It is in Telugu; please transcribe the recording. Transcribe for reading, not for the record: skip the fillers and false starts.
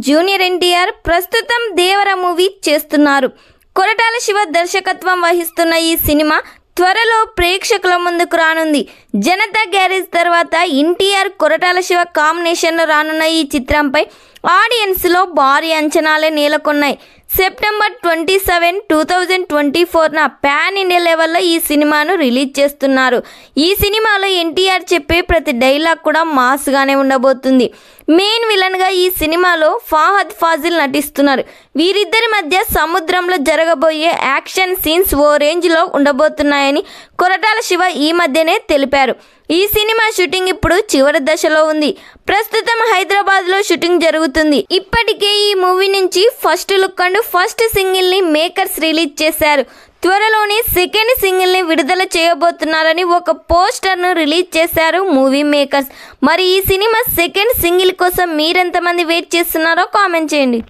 జూనియర్ ఎన్టీఆర్ ప్రస్తుతం దేవర మూవీ చేస్తున్నారు. కొరటాల శివ దర్శకత్వం వహిస్తున్న ఈ సినిమా త్వరలో ప్రేక్షకుల ముందుకు రానుంది. జనతా గ్యారేజ్ తర్వాత ఎన్టీఆర్ కొరటాల శివ కాంబినేషన్లో రానున్న ఈ చిత్రంపై ఆడియన్స్లో భారీ అంచనాలే నెలకొన్నాయి. సెప్టెంబర్ 27, 2024న పాన్ ఇండియా లెవెల్లో ఈ సినిమాను రిలీజ్ చేస్తున్నారు. ఈ సినిమాలో ఎన్టీఆర్ చెప్పే ప్రతి డైలాగ్ కూడా మాస్గానే ఉండబోతుంది. మెయిన్ విలన్గా ఈ సినిమాలో ఫహద్ ఫాజిల్ నటిస్తున్నారు. వీరిద్దరి మధ్య సముద్రంలో జరగబోయే యాక్షన్ సీన్స్ ఓ రేంజ్లో ఉండబోతున్నాయని కొరటాల శివ ఈ మధ్యనే తెలిపారు. ఈ సినిమా షూటింగ్ ఇప్పుడు చివరి దశలో ఉంది. ప్రస్తుతం హైదరాబాద్లో షూటింగ్ జరుగుతుంది. ఇప్పటికే ఈ మూవీ నుంచి ఫస్ట్ లుక్ అండ్ ఫస్ట్ సింగిల్ని మేకర్స్ రిలీజ్ చేశారు. త్వరలోనే సెకండ్ సింగిల్ని విడుదల చేయబోతున్నారని ఒక పోస్టర్ను రిలీజ్ చేశారు మూవీ మేకర్స్. మరి ఈ సినిమా సెకండ్ సింగిల్ కోసం మీరెంతమంది వెయిట్ చేస్తున్నారో కామెంట్ చేయండి.